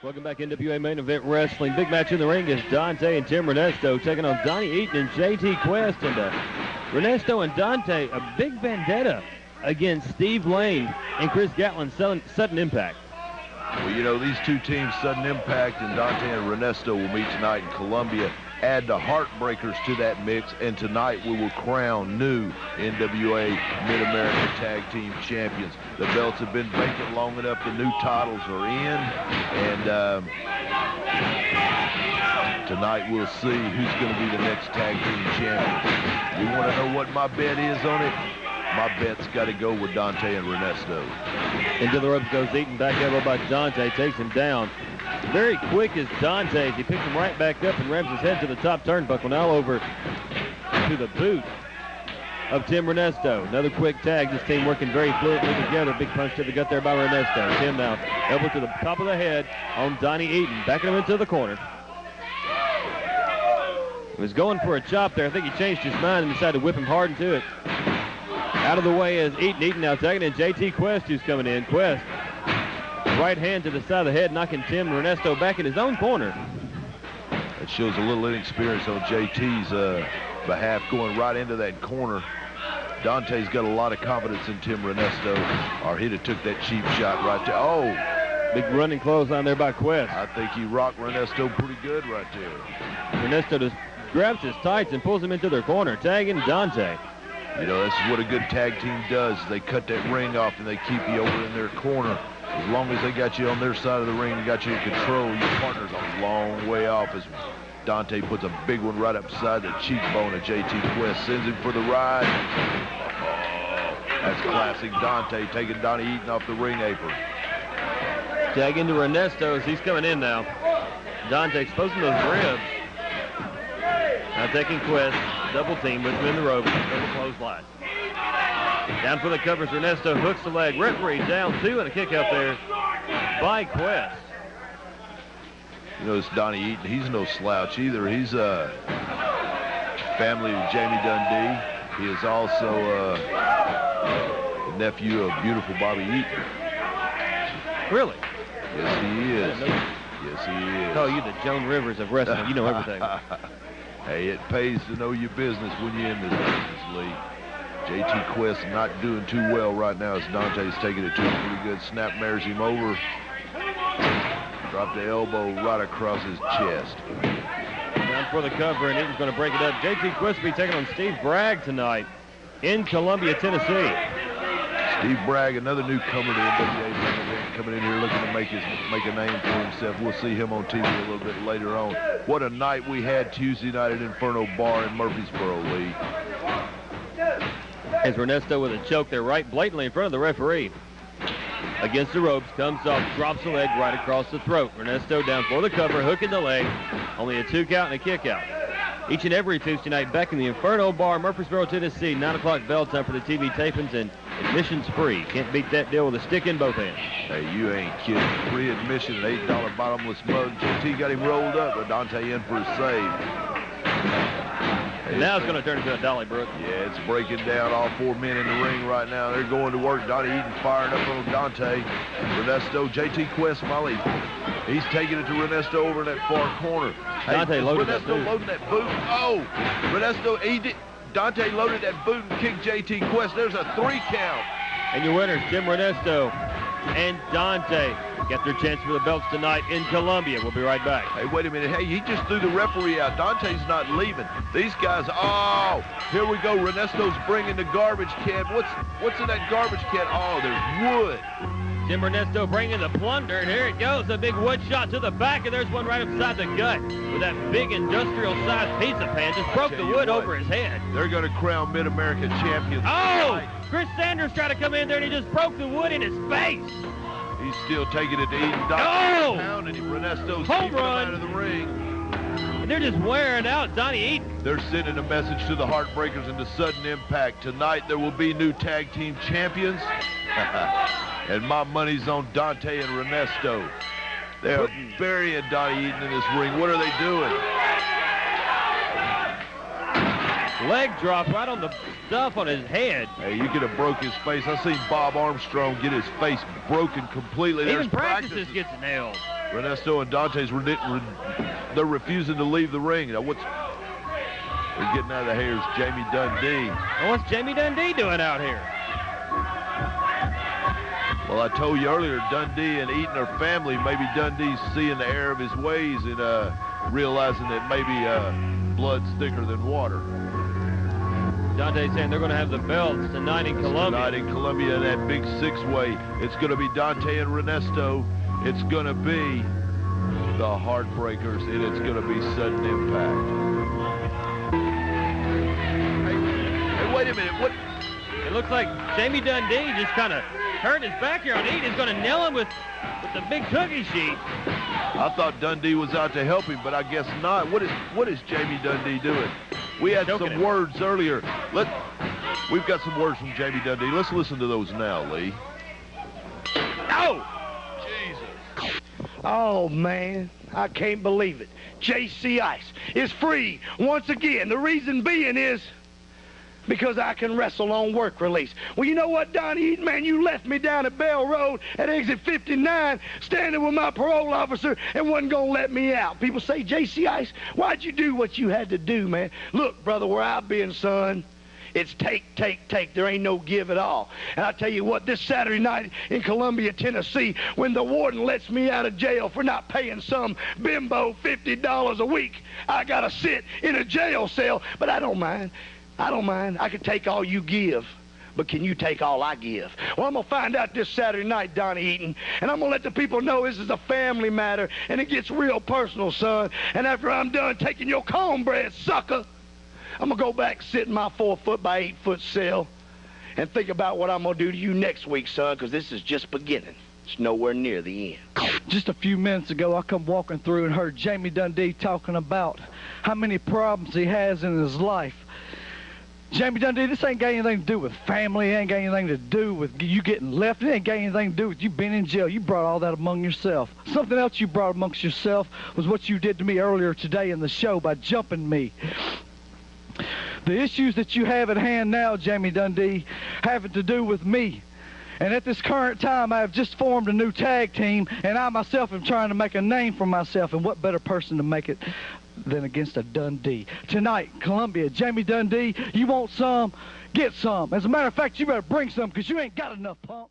Welcome back, NWA Main Event Wrestling. Big match in the ring is Dante and Tim Renesto taking on Donnie Eaton and JT Quest. And Renesto and Dante, a big vendetta against Steve Lane and Chris Gatlin's sudden impact. Well, you know, these two teams, Sudden Impact and Dante and Renesto, will meet tonight in Columbia. Add the Heartbreakers to that mix, and tonight we will crown new NWA Mid-America Tag Team Champions. The belts have been vacant long enough. The new titles are in, and tonight we'll see who's going to be the next Tag Team Champion. You want to know what my bet is on it? My bet's got to go with Dante and Renesto. Into the ropes goes Eaton, back elbow by Dante, takes him down. Very quick is Dante as he picks him right back up and rams his head to the top turnbuckle. Now over to the boot of Tim Renesto. Another quick tag. This team working very fluidly together. Big punch to the gut there by Renesto. Tim now elbow to the top of the head on Donnie Eaton, backing him into the corner. He was going for a chop there. I think he changed his mind and decided to whip him hard into it. Out of the way is Eaton. Eaton now tagging in JT Quest, who's coming in. Quest, right hand to the side of the head, knocking Tim Renesto back in his own corner. That shows a little inexperience on JT's behalf, going right into that corner. Dante's got a lot of confidence in Tim Renesto. Our hitter took that cheap shot right there. Oh! Big running clothesline there by Quest. I think he rocked Renesto pretty good right there. Renesto just grabs his tights and pulls him into their corner, tagging Dante. You know, this is what a good tag team does. They cut that ring off and they keep you over in their corner. As long as they got you on their side of the ring and got you in control, your partner's a long way off. As Dante puts a big one right upside the cheekbone of JT Quest, sends him for the ride. Oh, that's classic Dante, taking Donnie Eaton off the ring apron. Tag into Renesto as he's coming in now. Dante exposing those ribs. Now taking Quest, double team with him in the rope, double clothesline. Down for the covers, Renesto hooks the leg. Referee down two and a kick out there by Quest. You know, this Donnie Eaton, he's no slouch either. He's a family of Jamie Dundee. He is also a nephew of beautiful Bobby Eaton. Really? Yes, he is. Yes, he is. Oh, you the Joan Rivers of wrestling. You know everything. Hey, it pays to know your business when you're in this business, Lee. JT Quest not doing too well right now as Dante's taking it to him pretty good. Snap mares him over. Drop the elbow right across his chest. Down for the cover, and Eaton's going to break it up. JT Quest will be taking on Steve Bragg tonight in Columbia, Tennessee. Steve Bragg, another newcomer to NWA, coming in here looking to make a name for himself. We'll see him on TV a little bit later on. What a night we had Tuesday night at Inferno Bar in Murfreesboro, Lee. As Renesto with a choke there right blatantly in front of the referee. Against the ropes, comes off, drops the leg right across the throat. Renesto down for the cover, hooking the leg. Only a 2 count and a kick out. Each and every Tuesday night back in the Inferno Bar, Murfreesboro, Tennessee. 9 o'clock bell time for the TV tapings and admission's free. Can't beat that deal with a stick in both hands. Hey, you ain't kidding. Free admission, an $8 bottomless mug. JT got him rolled up, but Dante in for a save. Now it's going to turn into a dolly, Brooke. Yeah, it's breaking down. All 4 men in the ring right now. They're going to work. Donnie Eaton firing up on Dante. Renesto, JT Quest, Molly. He's taking it to Renesto over in that far corner. Dante loaded that boot. Loading that boot. Oh, Renesto, Dante loaded that boot and kicked JT Quest. There's a 3 count. And your winners, Tim Renesto and Dante, get their chance for the belts tonight in Columbia. We'll be right back. Hey, wait a minute. Hey, he just threw the referee out. Dante's not leaving. These guys, oh, here we go. Renesto's bringing the garbage can. What's in that garbage can? Oh, there's wood. Tim Renesto bringing the plunder, and here it goes. A big wood shot to the back, and there's one right upside the gut with that big industrial-sized pizza pan. Just broke the wood over his head. They're going to crown Mid-America champions. Oh! Chris Sanders tried to come in there, and he just broke the wood in his face. He's still taking it to Eaton. Oh! And Renesto's home keeping him run out of the ring. And they're just wearing out Donnie Eaton. They're sending a message to the Heartbreakers and to Sudden Impact. Tonight there will be new tag team champions. And my money's on Dante and Renesto. They're burying Donnie Eaton in this ring. What are they doing? Leg drop right on the stuff on his head. Hey, you could have broke his face. I seen Bob Armstrong get his face broken completely. Even practices gets nailed. Renesto and Dante's, they're refusing to leave the ring. Now, they're getting out of here is Jamie Dundee. Well, what's Jamie Dundee doing out here? Well, I told you earlier, Dundee and Eaton are family. Maybe Dundee's seeing the error of his ways and realizing that maybe blood's thicker than water. Dante's saying they're going to have the belts tonight in Columbia. Tonight in Columbia, that big six-way. It's going to be Dante and Renesto. It's going to be the Heartbreakers, and it's going to be Sudden Impact. Hey, wait a minute. What? It looks like Jamie Dundee just kind of hurt his back here on Eaton. He's going to nail him with the big cookie sheet. I thought Dundee was out to help him, but I guess not. What is Jamie Dundee doing? We had some words earlier. We've got some words from Jamie Dundee. Let's listen to those now, Lee. Oh! Jesus. Oh, man, I can't believe it. JC Ice is free once again. The reason being is because I can wrestle on work release. Well, you know what, Donnie Eaton, man, you left me down at Bell Road at exit 59 standing with my parole officer and wasn't going to let me out. People say, JC Ice, why'd you do what you had to do, man? Look, brother, where I've been, son, it's take, take, take. There ain't no give at all. And I tell you what, this Saturday night in Columbia, Tennessee, when the warden lets me out of jail for not paying some bimbo $50 a week, I got to sit in a jail cell, but I don't mind. I don't mind. I can take all you give, but can you take all I give? Well, I'm going to find out this Saturday night, Donnie Eaton, and I'm going to let the people know this is a family matter, and it gets real personal, son. And after I'm done taking your cornbread, sucker, I'm going to go back and sit in my 4-foot by 8-foot cell and think about what I'm going to do to you next week, son, because this is just beginning. It's nowhere near the end. Just a few minutes ago, I come walking through and heard Jamie Dundee talking about how many problems he has in his life. Jamie Dundee, this ain't got anything to do with family. It ain't got anything to do with you getting left. It ain't got anything to do with you being in jail. You brought all that among yourself. Something else you brought amongst yourself was what you did to me earlier today in the show by jumping me. The issues that you have at hand now, Jamie Dundee, having to do with me. And at this current time, I have just formed a new tag team, and I myself am trying to make a name for myself. And what better person to make it than against a Dundee? Tonight, Columbia, Jamie Dundee, you want some? Get some. As a matter of fact, you better bring some because you ain't got enough, punk.